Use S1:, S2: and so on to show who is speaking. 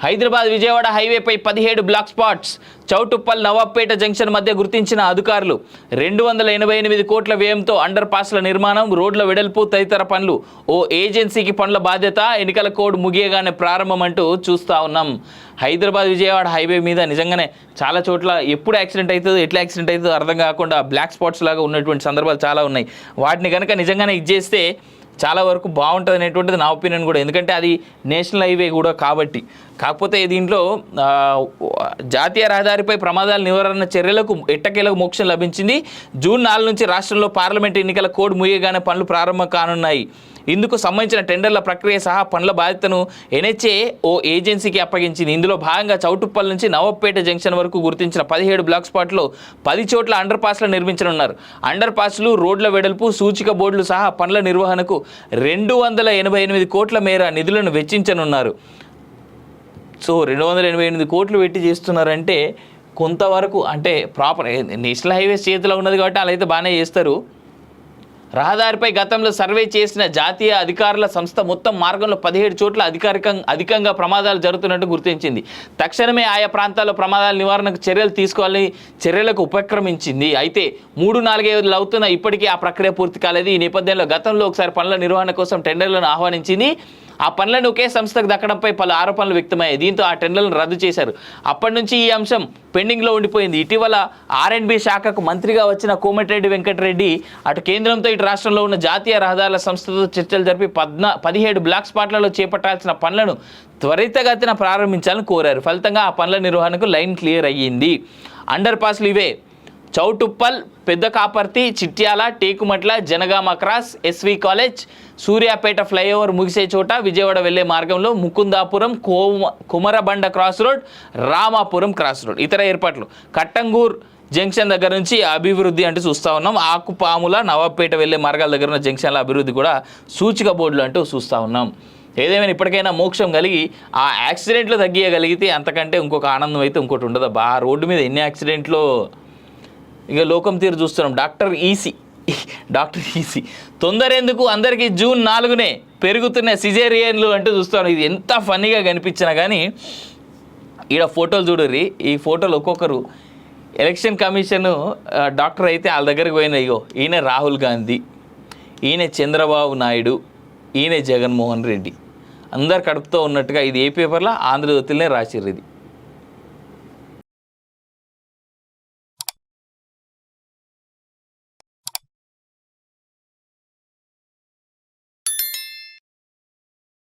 S1: హైదరాబాద్ విజయవాడ హైవేపై 17 black spots. Choutuppal Nawabpet junction మధ్య గుర్తించిన అధికారులు 288 కోట్ల వ్యయంతో అండర్ పాస్ల నిర్మాణం, రోడ్ల వెడల్పు తదితర పనులు. ఓ ఏజెన్సీకి పనుల బాధ్యత, ఎన్నికల కోడ్ ముగియగానే ప్రారంభం అంటూ చూస్తూ ఉన్నాం. హైదరాబాద్ విజయవాడ హైవే మీద నిజంగానే చాలా చోట్ల ఎప్పుడు యాక్సిడెంట్ అవుతుందో, ఎట్లా యాక్సిడెంట్ అవుతుందో అర్థం కాకుండా బ్లాక్ స్పాట్స్ లాగా ఉన్నటువంటి సందర్భాలు చాలా ఉన్నాయి. వాటిని కనుక నిజంగానే ఇచ్చేస్తే చాలా వరకు బాగుంటుంది అనేటువంటిది నా ఒపీనియన్ కూడా. ఎందుకంటే అది నేషనల్ హైవే కూడా కాబట్టి. కాకపోతే దీంట్లో జాతీయ రహదారిపై ప్రమాదాల నివారణ చర్యలకు ఎట్టకేలకు మోక్షం లభించింది. జూన్ 4 నుంచి రాష్ట్రంలో పార్లమెంట్ ఎన్నికల కోడ్ ముగియగానే పనులు ప్రారంభం కానున్నాయి. ఇందుకు సంబంధించిన టెండర్ల ప్రక్రియ సహా పనుల బాధ్యతను ఎన్హెచ్ఏ ఓ ఏజెన్సీకి అప్పగించింది. ఇందులో భాగంగా చౌటుప్పల్ నుంచి నవాబ్పేట జంక్షన్ వరకు గుర్తించిన 17 బ్లాక్ స్పాట్లో 10 చోట్ల అండర్ పాస్లు నిర్మించనున్నారు. అండర్ పాస్లు, రోడ్ల వెడల్పు, సూచిక బోర్డులు సహా పనుల నిర్వహణకు 288 కోట్ల మేర నిధులను వెచ్చించనున్నారు. సో 288 కోట్లు పెట్టి చేస్తున్నారంటే కొంతవరకు అంటే ప్రాపర్ నేషనల్ హైవేస్ చేతిలో ఉన్నది కాబట్టి అలా అయితే బాగానే చేస్తారు. రహదారిపై గతంలో సర్వే చేసిన జాతీయ అధికారుల సంస్థ మొత్తం మార్గంలో 17 చోట్ల అధికంగా ప్రమాదాలు జరుగుతున్నట్టు గుర్తించింది. తక్షణమే ఆయా ప్రాంతాల్లో ప్రమాదాల నివారణకు చర్యలు తీసుకోవాలని చర్యలకు ఉపక్రమించింది. అయితే 3-4 అవుతున్న ఇప్పటికీ ఆ ప్రక్రియ పూర్తి కాలేదు. ఈ నేపథ్యంలో గతంలో ఒకసారి పనుల నిర్వహణ కోసం టెండర్లను ఆహ్వానించింది. ఆ పనులను ఒకే సంస్థకు దక్కడంపై పలు ఆరోపణలు వ్యక్తమయ్యాయి. దీంతో ఆ టెండర్లను రద్దు చేశారు. అప్పటి నుంచి ఈ అంశం పెండింగ్లో ఉండిపోయింది. ఇటీవల R&B శాఖకు మంత్రిగా వచ్చిన కోమటిరెడ్డి వెంకటరెడ్డి అటు కేంద్రంతో ఇటు రాష్ట్రంలో ఉన్న జాతీయ రహదారుల సంస్థతో చర్చలు జరిపి 17 బ్లాక్ స్పాట్లలో చేపట్టాల్సిన పనులను త్వరితగతిన ప్రారంభించాలని కోరారు. ఫలితంగా ఆ పనుల నిర్వహణకు లైన్ క్లియర్ అయ్యింది. అండర్ పాస్లు ఇవే: చౌటుప్పల్, పెద్ద Kaparthi, Chityala, Tekumatla, Jangaon cross, SV college, Suryapet flyover ముగిసే చోట, విజయవాడ వెళ్లే మార్గంలో Mukundapuram, Kumarabanda cross road, Ramapuram cross road. ఇతర ఏర్పాట్లు: కట్టంగూర్ జంక్షన్ దగ్గర నుంచి అభివృద్ధి అంటూ చూస్తూ ఉన్నాం. ఆకుపాముల, నవాబ్పేట వెళ్లే మార్గాల దగ్గర ఉన్న జంక్షన్ల అభివృద్ధి కూడా సూచిక బోర్డులు అంటూ చూస్తూ ఉన్నాం. ఏదేమైనా ఇప్పటికైనా మోక్షం కలిగి ఆ యాక్సిడెంట్లు తగ్గియగలిగితే అంతకంటే ఇంకొక ఆనందం అయితే ఇంకోటి ఉండదు. ఆ రోడ్డు మీద ఎన్ని యాక్సిడెంట్లు ఇక లోకం తీరు చూస్తున్నాం. డాక్టర్ ఈసీ తొందర ఎందుకు, అందరికీ జూన్ 4నే పెరుగుతున్న సిజేరియన్లు అంటూ చూస్తాను. ఇది ఎంత ఫన్నీగా కనిపించినా కానీ ఈడ ఫోటోలు చూడరి. ఈ ఫోటోలు ఒక్కొక్కరు ఎలక్షన్ కమిషన్ డాక్టర్ అయితే వాళ్ళ దగ్గరికి పోయిన, ఇగో ఈయన రాహుల్ గాంధీ, ఈయన చంద్రబాబు నాయుడు, ఈయన జగన్మోహన్ రెడ్డి, అందరు కడుపుతో ఉన్నట్టుగా ఇది ఏ పేపర్లో ఆంధ్రజ్యోతిలోనే రాసిర్రు. ఇది